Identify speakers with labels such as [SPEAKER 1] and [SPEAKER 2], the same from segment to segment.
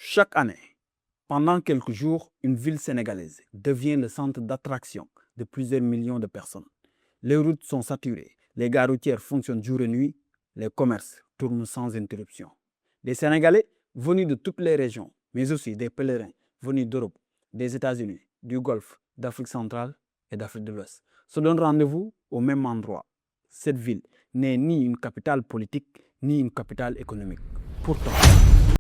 [SPEAKER 1] Chaque année, pendant quelques jours, une ville sénégalaise devient le centre d'attraction de plusieurs millions de personnes. Les routes sont saturées, les gares routières fonctionnent jour et nuit, les commerces tournent sans interruption. Les Sénégalais venus de toutes les régions, mais aussi des pèlerins venus d'Europe, des États-Unis, du Golfe, d'Afrique centrale et d'Afrique de l'Ouest, se donnent rendez-vous au même endroit. Cette ville n'est ni une capitale politique, ni une capitale économique. Pourtant,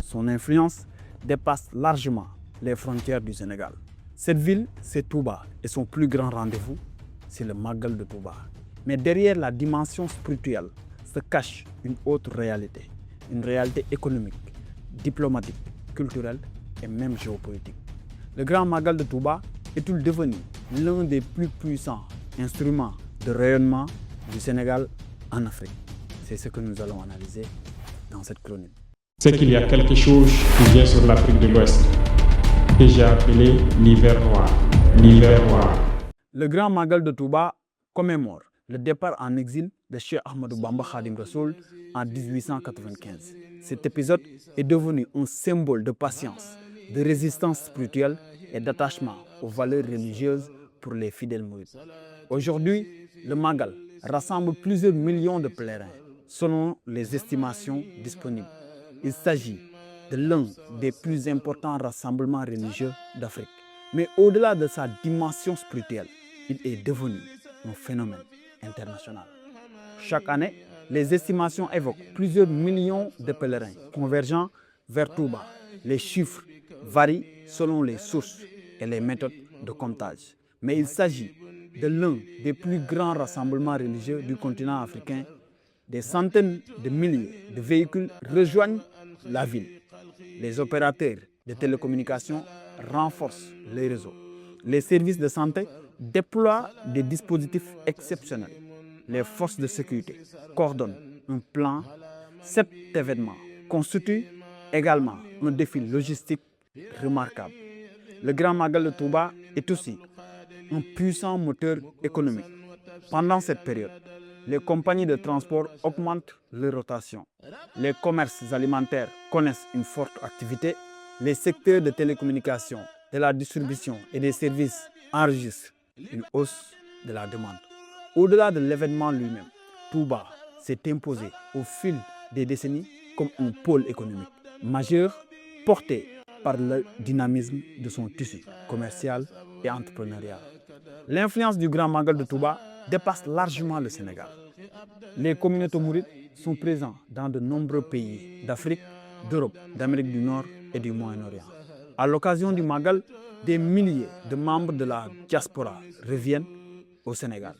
[SPEAKER 1] son influence dépasse largement les frontières du Sénégal. Cette ville, c'est Touba, et son plus grand rendez-vous, c'est le Magal de Touba. Mais derrière la dimension spirituelle se cache une autre réalité, une réalité économique, diplomatique, culturelle et même géopolitique. Le Grand Magal de Touba est-il devenu l'un des plus puissants instruments de rayonnement du Sénégal en Afrique? C'est ce que nous allons analyser dans cette chronique.
[SPEAKER 2] C'est qu'il y a quelque chose qui vient sur l'Afrique de l'Ouest, que j'ai appelé l'hiver noir. L'hiver noir.
[SPEAKER 1] Le Grand Magal de Touba commémore le départ en exil de Cheikh Ahmadou Bamba Khadim Rassoul en 1895. Cet épisode est devenu un symbole de patience, de résistance spirituelle et d'attachement aux valeurs religieuses pour les fidèles mourides. Aujourd'hui, le Magal rassemble plusieurs millions de pèlerins, selon les estimations disponibles. Il s'agit de l'un des plus importants rassemblements religieux d'Afrique. Mais au-delà de sa dimension spirituelle, il est devenu un phénomène international. Chaque année, les estimations évoquent plusieurs millions de pèlerins convergeant vers Touba. Les chiffres varient selon les sources et les méthodes de comptage. Mais il s'agit de l'un des plus grands rassemblements religieux du continent africain. Des centaines de milliers de véhicules rejoignent la ville. Les opérateurs de télécommunications renforcent les réseaux. Les services de santé déploient des dispositifs exceptionnels. Les forces de sécurité coordonnent un plan. Cet événement constitue également un défi logistique remarquable. Le Grand Magal de Touba est aussi un puissant moteur économique. Pendant cette période, les compagnies de transport augmentent leur rotation. Les commerces alimentaires connaissent une forte activité. Les secteurs de télécommunications, de la distribution et des services enregistrent une hausse de la demande. Au-delà de l'événement lui-même, Touba s'est imposé au fil des décennies comme un pôle économique majeur porté par le dynamisme de son tissu commercial et entrepreneurial. L'influence du Grand Magal de Touba dépasse largement le Sénégal. Les communautés mourides sont présentes dans de nombreux pays d'Afrique, d'Europe, d'Amérique du Nord et du Moyen-Orient. À l'occasion du Magal, des milliers de membres de la diaspora reviennent au Sénégal.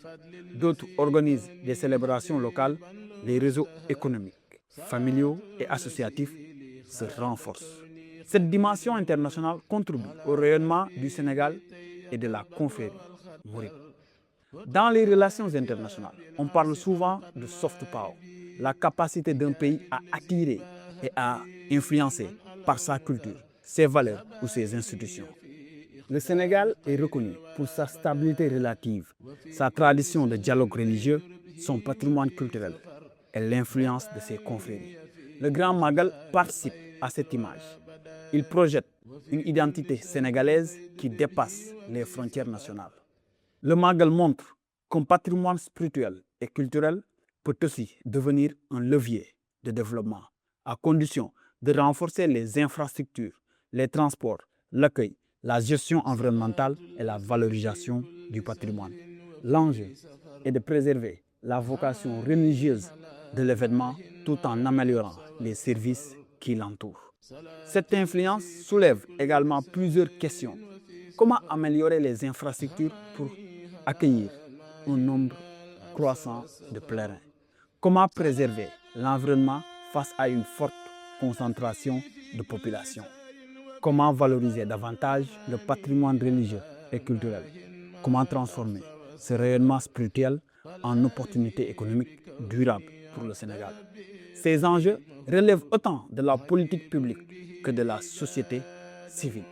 [SPEAKER 1] D'autres organisent des célébrations locales. Les réseaux économiques, familiaux et associatifs se renforcent. Cette dimension internationale contribue au rayonnement du Sénégal et de la confrérie mouride. Dans les relations internationales, on parle souvent de soft power, la capacité d'un pays à attirer et à influencer par sa culture, ses valeurs ou ses institutions. Le Sénégal est reconnu pour sa stabilité relative, sa tradition de dialogue religieux, son patrimoine culturel et l'influence de ses confréries. Le Grand Magal participe à cette image. Il projette une identité sénégalaise qui dépasse les frontières nationales. Le Magal montre qu'un patrimoine spirituel et culturel peut aussi devenir un levier de développement, à condition de renforcer les infrastructures, les transports, l'accueil, la gestion environnementale et la valorisation du patrimoine. L'enjeu est de préserver la vocation religieuse de l'événement tout en améliorant les services qui l'entourent. Cette influence soulève également plusieurs questions. Comment améliorer les infrastructures pour accueillir un nombre croissant de pèlerins? Comment préserver l'environnement face à une forte concentration de population? Comment valoriser davantage le patrimoine religieux et culturel? Comment transformer ce rayonnement spirituel en opportunité économique durable pour le Sénégal? Ces enjeux relèvent autant de la politique publique que de la société civile.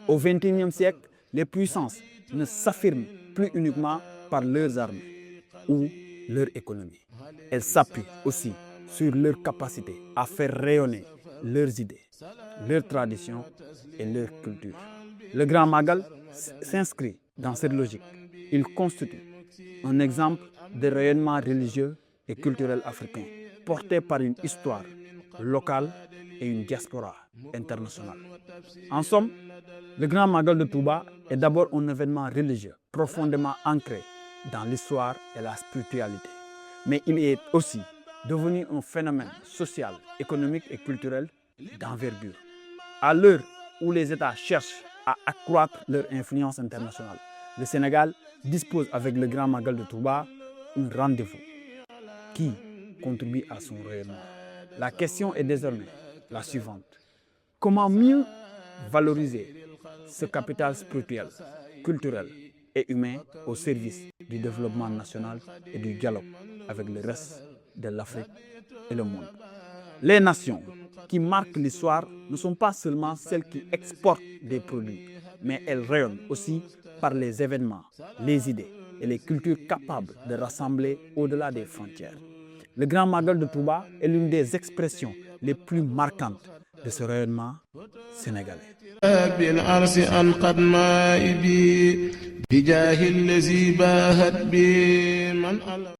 [SPEAKER 1] Au XXIe siècle, les puissances ne s'affirment plus uniquement par leurs armes ou leur économie. Elles s'appuient aussi sur leur capacité à faire rayonner leurs idées, leurs traditions et leur culture. Le Grand Magal s'inscrit dans cette logique. Il constitue un exemple de rayonnement religieux et culturel africain, porté par une histoire locale et une diaspora internationale. En somme, le Grand Magal de Touba est d'abord un événement religieux profondément ancré dans l'histoire et la spiritualité. Mais il est aussi devenu un phénomène social, économique et culturel d'envergure. À l'heure où les États cherchent à accroître leur influence internationale, le Sénégal dispose avec le Grand Magal de Touba un rendez-vous qui contribue à son rayonnement. La question est désormais la suivante. Comment mieux valoriser ce capital spirituel, culturel et humain au service du développement national et du dialogue avec le reste de l'Afrique et le monde? Les nations qui marquent l'histoire ne sont pas seulement celles qui exportent des produits, mais elles rayonnent aussi par les événements, les idées et les cultures capables de rassembler au-delà des frontières. Le Grand Magal de Touba est l'une des expressions les plus marquantes de ce rayonnement sénégalais.